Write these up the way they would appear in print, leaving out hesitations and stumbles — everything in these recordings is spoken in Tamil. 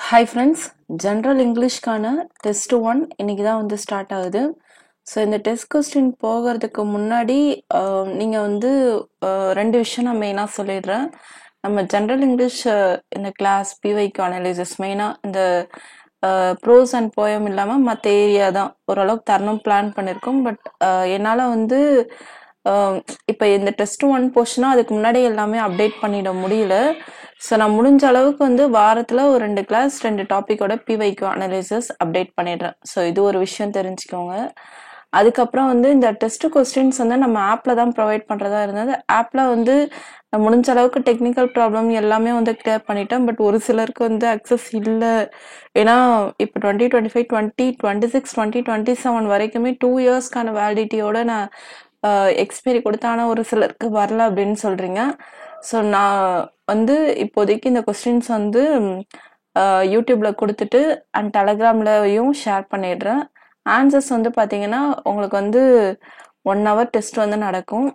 Hi friends, General Englishக்கான டெஸ்ட் 1 இன்னைக்கு தான் வந்து ஸ்டார்ட் ஆகுது. ஸோ இந்த டெஸ்ட் கொஸ்டின் போகிறதுக்கு முன்னாடி நீங்கள் வந்து ரெண்டு விஷயம் நான் மெயினாக சொல்லிடுறேன். நம்ம ஜென்ரல் இங்கிலீஷ் இந்த கிளாஸ் பிவைக்கு அனலைசிஸ் மெயினாக இந்த ப்ரோஸ் அண்ட் போயம் இல்லாமல் மற்ற ஏரியா தான் ஓரளவுக்கு தரணும் பிளான் பண்ணியிருக்கோம். பட் என்னால் வந்து இப்போ இந்த டெஸ்ட் 1 போர்ஷனாக அதுக்கு முன்னாடி எல்லாமே அப்டேட் பண்ணிட முடியல. ஸோ நான் முடிஞ்ச அளவுக்கு வந்து வாரத்தில் ஒரு 2 கிளாஸ் 2 டாப்பிக்கோட பிவைக்கு அனலைசிஸ் அப்டேட் பண்ணிடுறேன். ஸோ இது ஒரு விஷயம் தெரிஞ்சுக்கோங்க. அதுக்கப்புறம் வந்து இந்த டெஸ்ட் கொஸ்டின்ஸ் வந்து நம்ம ஆப்பில் தான் ப்ரொவைட் பண்ணுறதா இருந்தது. ஆப்பில் வந்து நான் முடிஞ்ச அளவுக்கு டெக்னிக்கல் ப்ராப்ளம் எல்லாமே வந்து கிளியர் பண்ணிட்டேன். பட் ஒரு சிலருக்கு வந்து அக்சஸ் இல்லை. ஏன்னா இப்போ 2025 2026 2027 வரைக்குமே 2 இயர்ஸ்க்கான வேலிடிட்டியோட நான் எக்ஸ்பைரி கொடுத்தேன். ஆனால் ஒரு சிலருக்கு வரல அப்படின்னு சொல்கிறீங்க. ஸோ நான் வந்து இப்போதைக்கு இந்த கொஸ்டின்ஸ் வந்து யூடியூப்ல கொடுத்துட்டு அண்ட் டெலகிராம்லையும் ஷேர் பண்ணிடுறேன். ஆன்சர்ஸ் வந்து பார்த்தீங்கன்னா உங்களுக்கு வந்து 1 hour டெஸ்ட் வந்து நடக்கும்.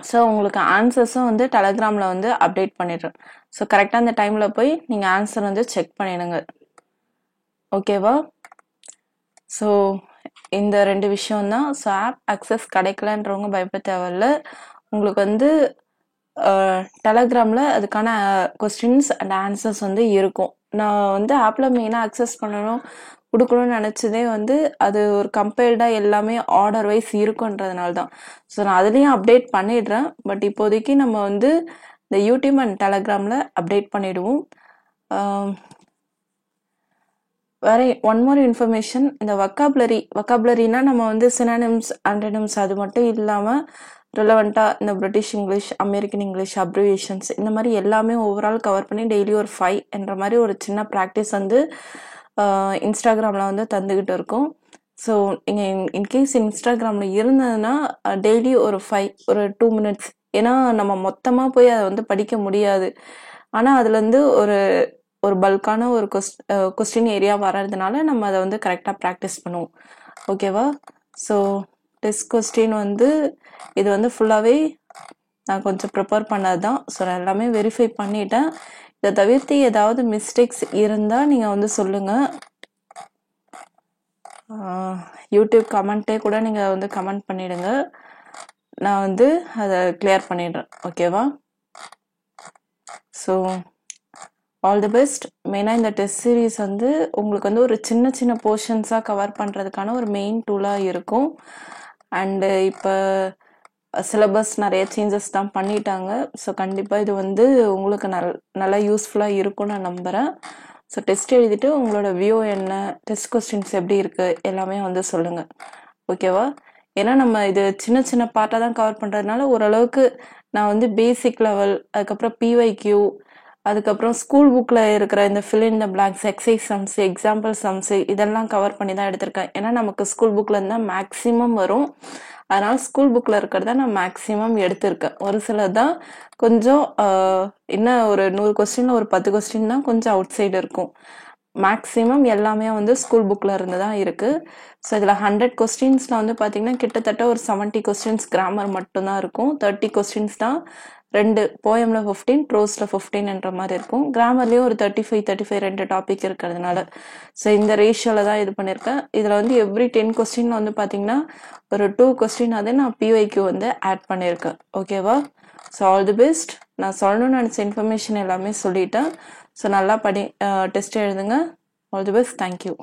ஸோ உங்களுக்கு ஆன்சர்ஸும் வந்து டெலகிராமில் வந்து அப்டேட் பண்ணிடுறேன். ஸோ கரெக்டாக அந்த டைமில் போய் நீங்கள் ஆன்சர் வந்து செக் பண்ணிடுங்க. ஓகேவா? ஸோ இந்த 2 விஷயம்தான். ஸோ ஆப் அக்சஸ் கிடைக்கலன்றவங்க பயப்பட தேவையில்ல. உங்களுக்கு வந்து டெலகிராமில் அதுக்கான கொஸ்டின்ஸ் அண்ட் ஆன்சர்ஸ் வந்து இருக்கும். நான் வந்து ஆப்பில் மெயினாக அக்சஸ் பண்ணணும் கொடுக்கணும்னு நினச்சதே வந்து அது ஒரு கம்பைல்டாக எல்லாமே ஆர்டர் வைஸ் இருக்குன்றதுனால தான். ஸோ நான் அதுலேயும் அப்டேட் பண்ணிடுறேன். பட் இப்போதைக்கு நம்ம வந்து இந்த யூடியூப் அண்ட் டெலகிராமில் அப்டேட் பண்ணிடுவோம். வேற ஒன் மோர் இன்ஃபர்மேஷன், இந்த வொக்காபுலரினா நம்ம வந்து சினானிம்ஸ் ஆண்டனிம்ஸ் அது மட்டும் இல்லாமல் ரிலவெண்ட்டாக இந்த British English, American English, abbreviations இந்த மாதிரி எல்லாமே ஓவரால் கவர் பண்ணி டெய்லி ஒரு 5 என்ற மாதிரி ஒரு சின்ன ப்ராக்டிஸ் வந்து இன்ஸ்டாகிராமில் வந்து தந்துக்கிட்டு இருக்கோம். ஸோ நீங்கள் இன்கேஸ் இன்ஸ்டாகிராமில் இருந்ததுன்னா டெய்லி ஒரு 5 ஒரு 2 minutes, ஏன்னா நம்ம மொத்தமாக போய் அதை வந்து படிக்க முடியாது. ஆனால் அதுலேருந்து ஒரு பல்கான ஒரு கொஸ்டின் ஏரியா வர்றதுனால நம்ம அதை வந்து கரெக்டாக ப்ராக்டிஸ் பண்ணுவோம். ஓகேவா? ஸோ டெஸ்ட் கொஸ்டின் வந்து இது வந்து ஃபுல்லாகவே நான் கொஞ்சம் ப்ரிப்பேர் பண்ணது தான். ஸோ நான் எல்லாமே வெரிஃபை பண்ணிட்டேன். இதை தவிர்த்து ஏதாவது மிஸ்டேக்ஸ் இருந்தால் நீங்கள் வந்து சொல்லுங்கள். யூடியூப் கமெண்ட்டே கூட நீங்கள் வந்து கமெண்ட் பண்ணிவிடுங்க. நான் வந்து அதை கிளியர் பண்ணிடுறேன். ஓகேவா? So all the best. மெயினாக இந்த டெஸ்ட் சீரீஸ் வந்து உங்களுக்கு வந்து ஒரு சின்ன சின்ன போர்ஷன்ஸாக கவர் பண்ணுறதுக்கான ஒரு மெயின் டூலாக இருக்கும். அண்டு இப்போ சிலபஸ் நிறைய சேஞ்சஸ் தான் பண்ணிட்டாங்க. ஸோ கண்டிப்பாக இது வந்து உங்களுக்கு நல்லா யூஸ்ஃபுல்லாக இருக்கும்னு நான் நம்புகிறேன். ஸோ டெஸ்ட் எழுதிட்டு உங்களோட வியூ என்ன, டெஸ்ட் கொஸ்டின்ஸ் எப்படி இருக்குது எல்லாமே வந்து சொல்லுங்கள். ஓகேவா? ஏன்னா நம்ம இது சின்ன சின்ன பார்ட்டாக தான் கவர் பண்ணுறதுனால ஓரளவுக்கு நான் வந்து பேசிக் லெவல், அதுக்கப்புறம் பிஒய்க்யூ, அதுக்கப்புறம் ஸ்கூல் புக்கில் இருக்கிற இந்த fill in the blanks, exercise sums, example sums இதெல்லாம் கவர் பண்ணி தான் எடுத்திருக்கேன். ஏன்னா நமக்கு ஸ்கூல் புக்கில் இருந்தால் மேக்ஸிமம் வரும். அதனால் ஸ்கூல் புக்கில் இருக்கிறத நான் மேக்ஸிமம் எடுத்திருக்கேன். ஒரு சிலர் தான் கொஞ்சம் இன்னும் ஒரு 100 கொஸ்டினில் ஒரு 10 கொஸ்டின் தான் கொஞ்சம் அவுட் சைடு இருக்கும். மேக்ஸிமம் எல்லாமே வந்து ஸ்கூல் புக்கில் இருந்து தான் இருக்குது. ஸோ இதில் 100 கொஸ்டின்ஸில் வந்து பார்த்திங்கன்னா கிட்டத்தட்ட ஒரு 70 கொஸ்டின்ஸ் கிராமர் மட்டும்தான் இருக்கும். 30 கொஸ்டின்ஸ் தான் 2 போயமில் 15, ப்ரோஸில் 15 என்ற மாதிரி இருக்கும். கிராமர்லேயும் ஒரு 35 2 டாபிக் இருக்கிறதுனால ஸோ இந்த ரேஷியோவில் தான் இது பண்ணியிருக்கேன். இதில் வந்து எவ்ரி 10 கொஸ்டின் வந்து பார்த்திங்கன்னா ஒரு 2 கொஸ்டின் அதை நான் பிஒய்க்யூ வந்து ஆட் பண்ணியிருக்கேன். ஓகேவா? So all the best. நான் சொல்லணும்னு நினச்ச இன்ஃபர்மேஷன் எல்லாமே சொல்லிட்டேன். ஸோ நல்லா டெஸ்ட் எழுதுங்க. All the best. தேங்க்யூ.